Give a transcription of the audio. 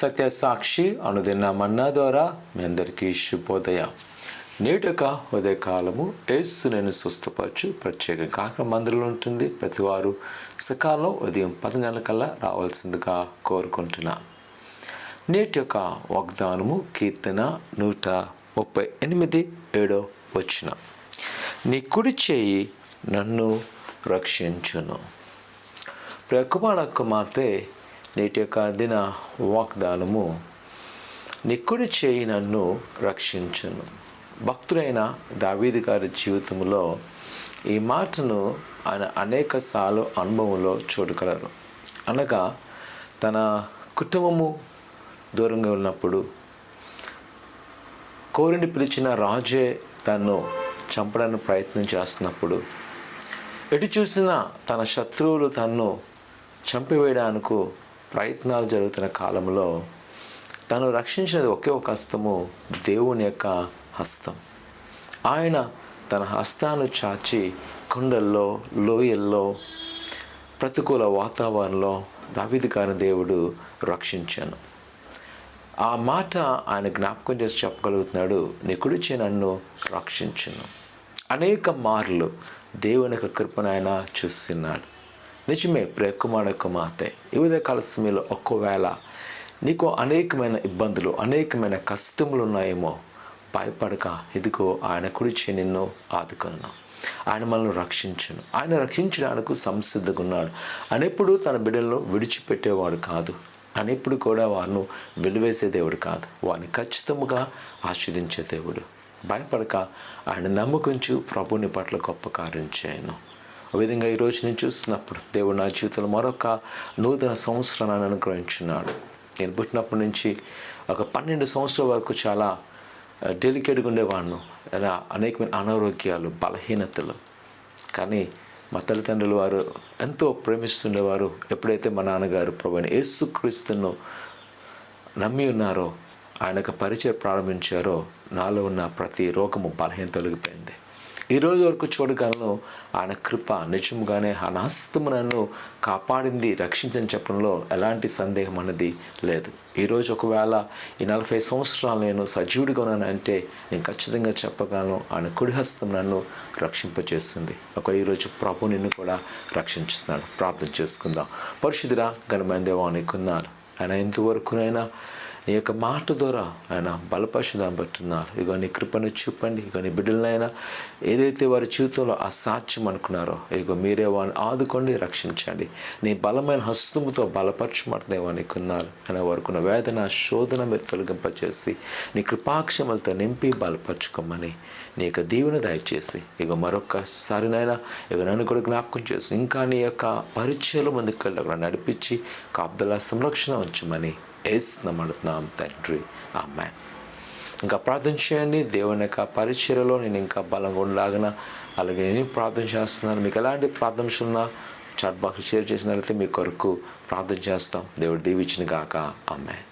సత్యసాక్షి అనుదిన మన్నా ద్వారా మీ అందరికీ శుభోదయం. నేటొక ఉదయకాలము యేసు నేను స్వస్థపరచు ప్రత్యేక కార్యక్రమం మందిరంలో ఉంటుంది. ప్రతివారు సకాలం ఉదయం 10 గంటలకల్లా రావాల్సిందిగా కోరుకుంటున్నా. నేటి యొక్క వాగ్దానము కీర్తన 138 7వ వచనం. నీ కుడి చేయి నన్ను రక్షించును. కుమార కుమార్తె నేటి యొక్క దిన వాగ్దానము నీ కుడి చేయి నన్ను రక్షించును. భక్తుడైన దావీదు గారి జీవితంలో ఈ మాటను ఆయన అనేకసార్లు అనుభవంలో చూడగలరు. అనగా తన కుటుంబము దూరంగా ఉన్నప్పుడు, కోరిని పిలిచిన రాజే తను చంపడానికి ప్రయత్నం చేస్తున్నప్పుడు, ఎటు చూసినా తన శత్రువులు తన్ను చంపివేయడానికి ప్రయత్నాలు జరుగుతున్న కాలంలో తను రక్షించినది ఒకే ఒక హస్తము, దేవుని యొక్క హస్తం. ఆయన తన హస్తాన్ని చాచి కొండల్లో, లోయల్లో, ప్రతికూల వాతావరణంలో దావీదు గారిని దేవుడు రక్షించాను. ఆ మాట ఆయన జ్ఞాపకం చేసి చెప్పగలుగుతున్నాడు, నీ కుడి చేయి నన్ను రక్షించును. అనేక మార్లు దేవుని యొక్క కృపను ఆయన చూస్తున్నాడు. నిజమే కుమార కుమార్తె, ఈ ఉదయకాల సమయంలో ఒక్కవేళ నీకు అనేకమైన ఇబ్బందులు, అనేకమైన కష్టములు ఉన్నాయేమో, భయపడక, ఇదిగో ఆయన కుడి చేయి నిన్ను ఆదుకున్నాను. ఆయన మనల్ని రక్షించును. ఆయన రక్షించడానికి సంసిద్ధంగా ఉన్నాడు. ఆయన ఎప్పుడు తన బిడ్డలను విడిచిపెట్టేవాడు కాదు. ఆయన ఎప్పుడు కూడా వారిని వెలివేసే దేవుడు కాదు. వారిని ఖచ్చితంగా ఆస్వాదించే దేవుడు. భయపడక ఆయన నమ్మకంచు ప్రభుని పట్ల గొప్ప కార్యం చేయను. ఆ విధంగా ఈరోజు నేను చూస్తున్నప్పుడు దేవుడు నా జీవితంలో మరొక నూతన సంవత్సరాన్ని అనుగ్రహించున్నాడు. నేను పుట్టినప్పటి నుంచి ఒక 12 సంవత్సరాల వరకు చాలా డెలికేట్గా ఉండేవాడిను. ఇలా అనేకమైన అనారోగ్యాలు, బలహీనతలు. కానీ మా తల్లిదండ్రులు వారు ఎంతో ప్రేమిస్తుండేవారు. ఎప్పుడైతే మా నాన్నగారు ప్రభువైన యేసుక్రీస్తును నమ్మి ఉన్నారో, ఆయనకు పరిచయం ప్రారంభించారో, నాలో ఉన్న ప్రతి రోగము, బలహీన తొలగిపోయింది. ఈ రోజు వరకు చూడగలను ఆయన కృప నిజంగానే ఆయన హస్తము నన్ను కాపాడింది, రక్షించని చెప్పడంలో ఎలాంటి సందేహం అన్నది లేదు. ఈరోజు ఒకవేళ ఈ 40 సంవత్సరాలు నేను సజీవుడిగా ఉన్నానంటే నేను ఖచ్చితంగా చెప్పగలను, ఆయన కుడి హస్తం నన్ను రక్షింపజేస్తుంది. ఈరోజు ప్రభు నిన్ను కూడా రక్షించుతున్నాడు. ప్రార్థన చేసుకుందాం. పరిశుద్ధుడా ఘనమైన దేవా నీకున్నారు. ఆయన ఎంతవరకునైనా నీ యొక్క మాట ద్వారా ఆయన బలపరచుదాన్ని బట్టున్నారు. ఇగో నీ కృపను చూపండి. ఇగో నీ బిడ్డలనైనా ఏదైతే వారి జీవితంలో అసాధ్యం అనుకున్నారో, ఇగో మీరే వారిని ఆదుకోండి, రక్షించండి. నీ బలమైన హస్తముతో బలపరచమంటున్నావా నీకున్నారు. ఆయన వారికున్న వేదన, శోధన మీరు తొలగింపచేసి నీ కృపాక్షమలతో నింపి బలపరచుకోమని నీ యొక్క దీవెన దయచేసి ఇగో మరొకసారినైనా ఇక నన్ను కూడా జ్ఞాపకం చేసి ఇంకా నీ యొక్క పరిచయాలు ముందుకు వెళ్ళి నడిపించి కాపుదల సంరక్షణ ఉంచమని ఏసునామమున తండ్రి, ఆమేన్. ఇంకా ప్రార్థన చేయండి. దేవుని యొక్క పరిచర్యలో నేను ఇంకా బలంగా ఉండలాగన అలాగే నేను ప్రార్థన చేస్తున్నాను. మీకు ఎలాంటి ప్రార్థనలు ఉన్నా చాట్ బాక్స్ షేర్ చేసినట్లయితే మీ కొరకు ప్రార్థన చేస్తాం. దేవుడు దీవించును గాక. ఆమేన్.